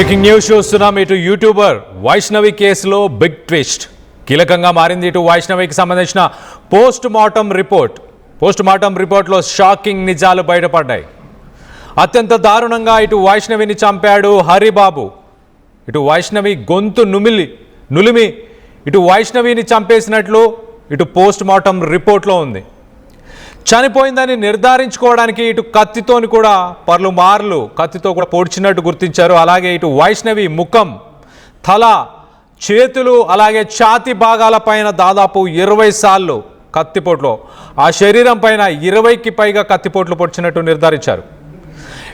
Breaking news చూస్తున్నాం. ఇటు YouTuber Vaishnavi కేసులో బిగ్ ట్విస్ట్ కీలకంగా మారింది. ఇటు వైష్ణవికి సంబంధించిన పోస్ట్ మార్టం రిపోర్ట్లో షాకింగ్ నిజాలు బయటపడ్డాయి. అత్యంత దారుణంగా ఇటు వైష్ణవిని చంపాడు హరిబాబు. ఇటు వైష్ణవి గొంతు నులిమి ఇటు వైష్ణవిని చంపేసినట్లు ఇటు పోస్ట్ మార్టం రిపోర్ట్లో ఉంది. చనిపోయిందని నిర్ధారించుకోవడానికి ఇటు కత్తితోని కూడా పలుమార్లు కత్తితో కూడా పొడిచినట్టు గుర్తించారు. అలాగే ఇటు వైష్ణవి ముఖం, తల, చేతులు అలాగే ఛాతీ భాగాల పైన దాదాపు 20 సార్లు కత్తిపోట్లు, ఆ శరీరం పైన 20కి పైగా కత్తిపోట్లు పొడిచినట్టు నిర్ధారించారు.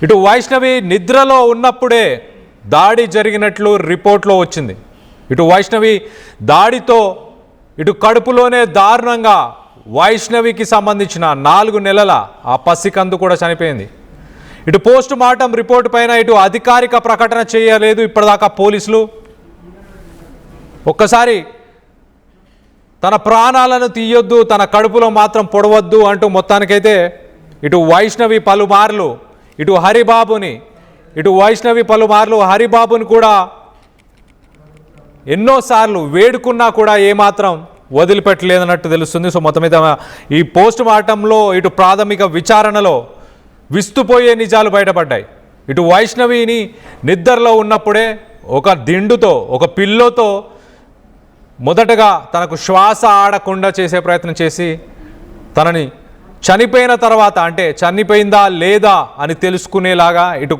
ఇటు వైష్ణవి నిద్రలో ఉన్నప్పుడే దాడి జరిగినట్లు రిపోర్ట్లో వచ్చింది. ఇటు వైష్ణవి దాడితో ఇటు కడుపులోనే దారుణంగా వైష్ణవికి సంబంధించిన 4 నెలల ఆ పసికందు కూడా చనిపోయింది. ఇటు పోస్ట్ మార్టం రిపోర్టు పైన ఇటు అధికారిక ప్రకటన చేయలేదు ఇప్పటిదాకా పోలీసులు. ఒక్కసారి తన ప్రాణాలను తీయొద్దు, తన కడుపులో మాత్రం పొడవద్దు అంటూ మొత్తానికైతే ఇటు వైష్ణవి పలుమార్లు హరిబాబుని కూడా ఎన్నోసార్లు వేడుకున్నా కూడా ఏమాత్రం వదిలిపెట్టలేదన్నట్టు తెలుస్తుంది. సో మొత్తం మీద ఈ పోస్ట్ మార్టంలో ఇటు ప్రాథమిక విచారణలో విస్తుపోయే నిజాలు బయటపడ్డాయి. ఇటు వైష్ణవిని నిద్రలో ఉన్నప్పుడే ఒక దిండుతో, ఒక పిల్లోతో మొదటగా తనకు శ్వాస ఆడకుండా చేసే ప్రయత్నం చేసి తనని చనిపోయిన తర్వాత, అంటే చనిపోయిందా లేదా అని తెలుసుకునేలాగా ఇటు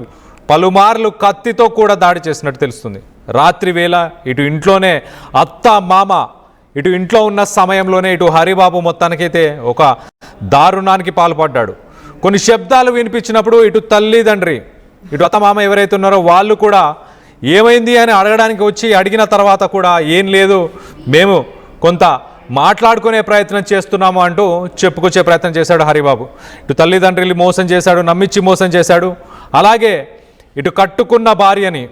పలుమార్లు కత్తితో కూడా దాడి చేసినట్టు తెలుస్తుంది. రాత్రి వేళ ఇటు ఇంట్లోనే అత్త మామ ఇటు ఇంట్లో ఉన్న సమయంలోనే ఇటు హరిబాబు మొత్తానికైతే ఒక దారుణానికి పాల్పడ్డాడు. కొన్ని శబ్దాలు వినిపించినప్పుడు ఇటు తల్లిదండ్రి, ఇటు అత్త మామ ఎవరైతే ఉన్నారో వాళ్ళు కూడా ఏమైంది అని అడగడానికి వచ్చి అడిగిన తర్వాత కూడా ఏం లేదు, మేము కొంత మాట్లాడుకునే ప్రయత్నం చేస్తున్నాము అంటూ చెప్పుకొచ్చే ప్రయత్నం చేశాడు హరిబాబు. ఇటు తల్లిదండ్రులు మోసం చేశాడు, నమ్మించి మోసం చేశాడు. అలాగే ఇటు కట్టుకున్న భార్యని,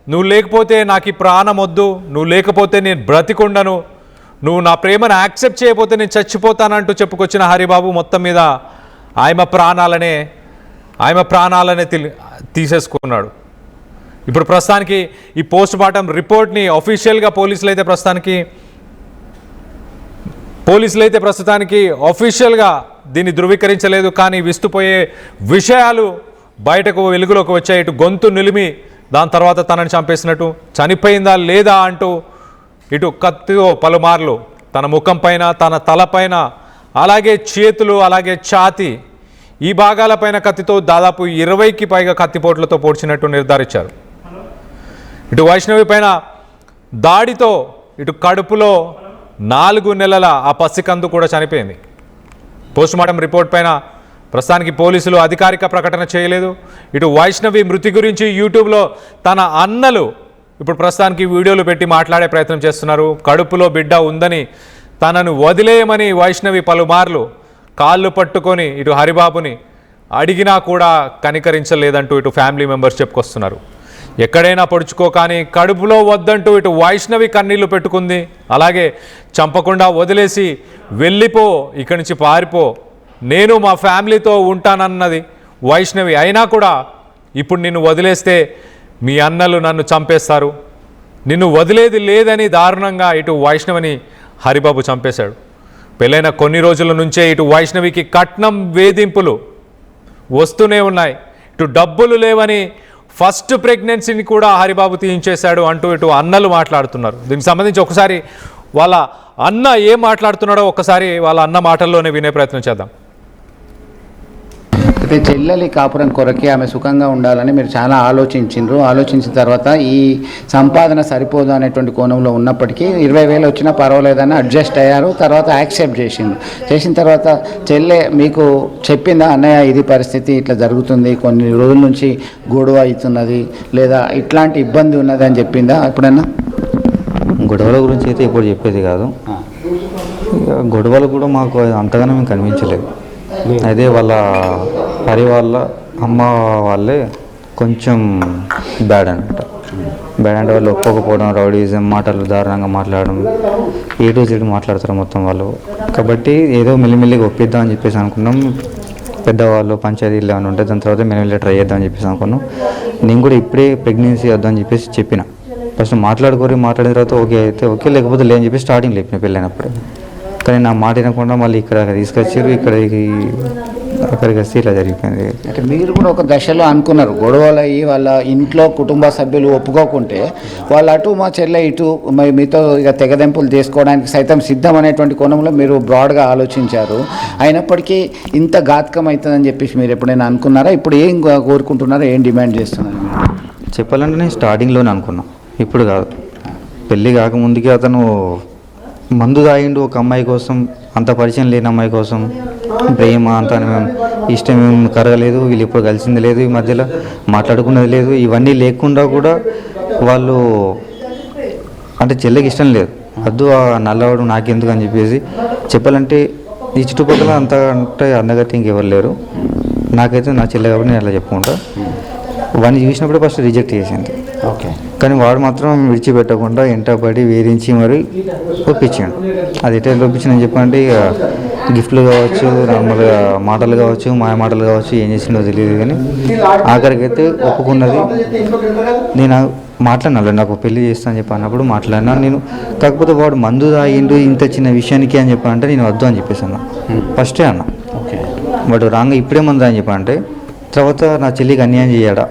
నువ్వు లేకపోతే నాకు ఈ ప్రాణం వద్దు, నువ్వు లేకపోతే నేను బ్రతికుండను, నువ్వు నా ప్రేమను యాక్సెప్ట్ చేయకపోతే నేను చచ్చిపోతానంటూ చెప్పుకొచ్చిన హరిబాబు మొత్తం మీద ఆమె ప్రాణాలనే తీసేసుకున్నాడు. ఇప్పుడు ప్రస్తుతానికి ఈ పోస్ట్ మార్టం రిపోర్ట్ని అఫీషియల్గా పోలీసులు అయితే ప్రస్తుతానికి అఫీషియల్గా దీన్ని ధృవీకరించలేదు. కానీ విస్తుపోయే విషయాలు బయటకు వెలుగులోకి వచ్చాయి. ఇటు గొంతు నిలిమి దాని తర్వాత తనని చంపేసినట్టు, చనిపోయిందా లేదా అంటూ ఇటు కత్తితో పలుమార్లు తన ముఖం పైన, తన తలపైన, అలాగే చేతులు, అలాగే ఛాతీ ఈ భాగాలపైన కత్తితో దాదాపు 20కి పైగా కత్తిపోట్లతో పొడిచినట్టు నిర్ధారించారు. ఇటు వైష్ణవి పైన దాడితో ఇటు కడుపులో 4 నెలల ఆ పసికందు కూడా చనిపోయింది. పోస్టుమార్టం రిపోర్ట్ పైన ప్రస్తుతానికి పోలీసులు అధికారిక ప్రకటన చేయలేదు. ఇటు వైష్ణవి మృతి గురించి యూట్యూబ్లో తన అన్నలు ఇప్పుడు ప్రస్తుతానికి వీడియోలు పెట్టి మాట్లాడే ప్రయత్నం చేస్తున్నారు. కడుపులో బిడ్డ ఉందని తనను వదిలేయమని వైష్ణవి పలుమార్లు కాళ్ళు పట్టుకొని ఇటు హరిబాబుని అడిగినా కూడా కనికరించలేదంటూ ఇటు ఫ్యామిలీ మెంబర్స్ చెప్పుకొస్తున్నారు. ఎక్కడైనా పొడుచుకో కానీ కడుపులో వద్దంటూ ఇటు వైష్ణవి కన్నీళ్లు పెట్టుకుంది. అలాగే చంపకుండా వదిలేసి వెళ్ళిపో, ఇక్కడి నుంచి పారిపో, నేను మా ఫ్యామిలీతో ఉంటానన్నది వైష్ణవి. అయినా కూడా ఇప్పుడు నిన్ను వదిలేస్తే మీ అన్నలు నన్ను చంపేస్తారు, నిన్ను వదిలేది లేదని దారుణంగా ఇటు వైష్ణవిని హరిబాబు చంపేశాడు. పెళ్ళైన కొన్ని రోజుల నుంచే ఇటు వైష్ణవికి కట్నం వేధింపులు వస్తూనే ఉన్నాయి. ఇటు డబ్బులు లేవని ఫస్ట్ ప్రెగ్నెన్సీని కూడా హరిబాబు తీయించేశాడు అంటూ ఇటు అన్నలు మాట్లాడుతున్నారు. దీనికి సంబంధించి ఒకసారి వాళ్ళ అన్న ఏం మాట్లాడుతున్నాడో ఒకసారి వాళ్ళ అన్న మాటల్లోనే వినే ప్రయత్నం చేద్దాం. అయితే చెల్లెలి కాపురం కొరకే ఆమె సుఖంగా ఉండాలని మీరు చాలా ఆలోచించిన తర్వాత ఈ సంపాదన సరిపోదు అనేటువంటి కోణంలో ఉన్నప్పటికీ 20,000 వచ్చినా పర్వాలేదని అడ్జస్ట్ అయ్యారు. తర్వాత యాక్సెప్ట్ చేసిన తర్వాత చెల్లె మీకు చెప్పిందా, అన్నయ్య ఇది పరిస్థితి ఇట్లా జరుగుతుంది, కొన్ని రోజుల నుంచి గొడవ అవుతున్నది లేదా ఇట్లాంటి ఇబ్బంది ఉన్నది అని చెప్పిందా ఎప్పుడైనా? గొడవల గురించి అయితే ఇప్పుడు చెప్పేది కాదు. గొడవలు కూడా మాకు అంతగానో మేము కనిపించలేదు. అదే వాళ్ళ పరివాళ్ళ అమ్మ వాళ్ళే కొంచెం బ్యాడ్ అంటే వాళ్ళు ఒప్పుకోకపోవడం, రౌడీజం, మాటలు దారుణంగా మాట్లాడడం, A to Z మాట్లాడతారు మొత్తం వాళ్ళు. కాబట్టి ఏదో మెల్లిమెల్లిగా ఒప్పిద్దాం అని చెప్పేసి అనుకున్నాం. పెద్దవాళ్ళు పంచాయతీలు ఏమైనా ఉంటే దాని తర్వాత మేము వెళ్ళి ట్రై చేద్దామని చెప్పేసి అనుకున్నాం. నేను కూడా ఇప్పుడే ప్రెగ్నెన్సీ వద్దామని చెప్పేసి చెప్పిన. ఫస్ట్ మాట్లాడిన తర్వాత ఓకే అయితే ఓకే, లేకపోతే లేని చెప్పి స్టార్టింగ్ లేపిన పెళ్ళైనప్పుడే. కానీ నా మాట వినకుండా మళ్ళీ ఇక్కడ తీసుకొచ్చారు, అక్కడికి వస్తే ఇలా జరిగిపోయింది. అంటే మీరు కూడా ఒక దశలో అనుకున్నారు గొడవలు అయ్యి వాళ్ళ ఇంట్లో కుటుంబ సభ్యులు ఒప్పుకోకుంటే వాళ్ళు అటు మా చెల్లె ఇటు మీతో ఇక తెగదెంపులు చేసుకోవడానికి సైతం సిద్ధం అనేటువంటి కోణంలో మీరు బ్రాడ్గా ఆలోచించారు. అయినప్పటికీ ఇంత ఘాతకం అవుతుందని చెప్పేసి మీరు ఎప్పుడైనా అనుకున్నారా? ఇప్పుడు ఏం కోరుకుంటున్నారా, ఏం డిమాండ్ చేస్తున్నారు మీరు? చెప్పాలంటే నేను స్టార్టింగ్లోనే అనుకున్నా, ఇప్పుడు కాదు. పెళ్ళి కాకముందుకే అతను మందు తాగిండు ఒక అమ్మాయి కోసం, అంత పరిచయం లేని అమ్మాయి కోసం. ప్రేమ అంత ఇష్టం ఏం కరగలేదు, వీళ్ళు ఎప్పుడు కలిసింది లేదు, ఈ మధ్యలో మాట్లాడుకున్నది లేదు. ఇవన్నీ లేకుండా కూడా వాళ్ళు అంటే చెల్లెకి ఇష్టం లేదు, వద్దు ఆ నల్లవాడు నాకెందుకు అని చెప్పేసి. చెప్పాలంటే ఈ చుట్టుపక్కల అంత అంటే అందగట్టి ఇంకెవరు లేరు. నాకైతే నా చెల్లె కాబట్టి నేను అలా చెప్పుకుంటా. వాడిని చూసినప్పుడు ఫస్ట్ రిజెక్ట్ చేసింది. ఓకే. కానీ వాడు మాత్రం విడిచిపెట్టకుండా ఎంటబడి వేధించి మరి ఒప్పించాడు. అది ఎట్లా ఒప్పించిందని చెప్పంటే ఇక గిఫ్ట్లు కావచ్చు, నార్మల్గా మాటలు కావచ్చు, మాయ మాటలు కావచ్చు, ఏం చేసిండో తెలియదు. కానీ ఆఖరికి అయితే ఒప్పుకున్నది. నేను మాట్లాడినా, నాకు పెళ్లి చేస్తాను చెప్పి అన్నప్పుడు మాట్లాడినా నేను. కాకపోతే వాడు మందు తాగిండు ఇంత చిన్న విషయానికి అని చెప్పానంటే నేను వద్దు అని చెప్పేసి అన్నా. ఫస్టే అన్నా వాడు రాంగ్ ఇప్పుడే మందు అని చెప్పానంటే తర్వాత నా చెల్లికి అన్యాయం చేయడా,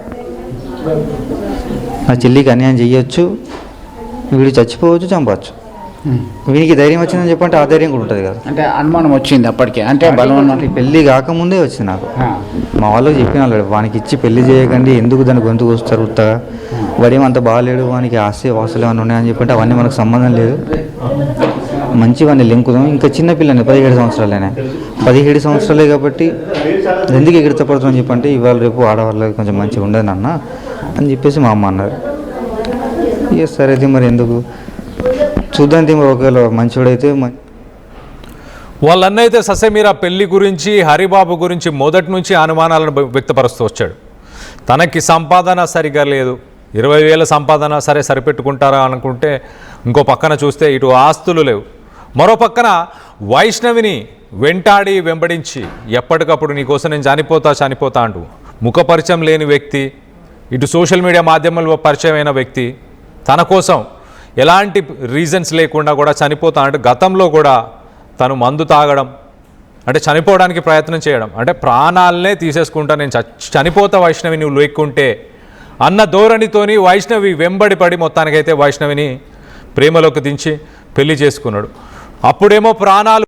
నా చెల్లికి అన్యాయం చేయొచ్చు, వీడు చచ్చిపోవచ్చు, చంపవచ్చు. వీనికి ధైర్యం వచ్చిందని చెప్పంటే ఆ ధైర్యం కూడా ఉంటుంది కదా. అంటే అనుమానం వచ్చింది అప్పటికే, అంటే బలం పెళ్ళి కాకముందే వచ్చింది నాకు. మా వాళ్ళకి చెప్పిన వాళ్ళు వానికి ఇచ్చి పెళ్లి చేయకండి, ఎందుకు దాని గొంతుకు వస్తారు ఉత్తగా, వాడేమో అంత బాగాలేడు, వానికి ఆస్తి వాసులు ఏమైనా ఉన్నాయని చెప్పంటే అవన్నీ మనకు సంబంధం లేదు, మంచి వాడిని లింకుదాం. ఇంకా చిన్నపిల్లని 17 సంవత్సరాలేనే, 17 సంవత్సరాలే కాబట్టి ఎందుకు ఎగిరితపడుతుందని చెప్పంటే ఇవాళ రేపు ఆడవాళ్ళకి కొంచెం మంచిగా ఉండదు నాన్న అని చెప్పేసి మా అమ్మ అన్నారు. ఇక సరే అయితే మరి ఎందుకు చూద్దాం, మరి ఒకవేళ మంచివాడైతే. వాళ్ళన్న అయితే ససేమీరా పెళ్లి గురించి, హరిబాబు గురించి మొదటి నుంచి అనుమానాలను వ్యక్తపరుస్తూ వచ్చాడు. తనకి సంపాదన సరిగా లేదు, 20,000 సంపాదన సరే సరిపెట్టుకుంటారా అనుకుంటే ఇంకో పక్కన చూస్తే ఇటు ఆస్తులు లేవు. మరో పక్కన వైష్ణవిని వెంబడించి ఎప్పటికప్పుడు నీకోసం నేను చనిపోతా అంటూ ముఖపరిచయం లేని వ్యక్తి, ఇటు సోషల్ మీడియా మాధ్యమాల్లో పరిచయమైన వ్యక్తి తన కోసం ఎలాంటి రీజన్స్ లేకుండా కూడా చనిపోతా అంటూ గతంలో కూడా తను మందు తాగడం, అంటే చనిపోవడానికి ప్రయత్నం చేయడం, అంటే ప్రాణాలనే తీసేసుకుంటా, నేను చనిపోతా వైష్ణవి నువ్వు లేకుంటే అన్న ధోరణితోని వైష్ణవి వెంబడి మొత్తానికైతే వైష్ణవిని ప్రేమలోకి దించి పెళ్లి చేసుకున్నాడు. అప్పుడేమో ప్రాణాలు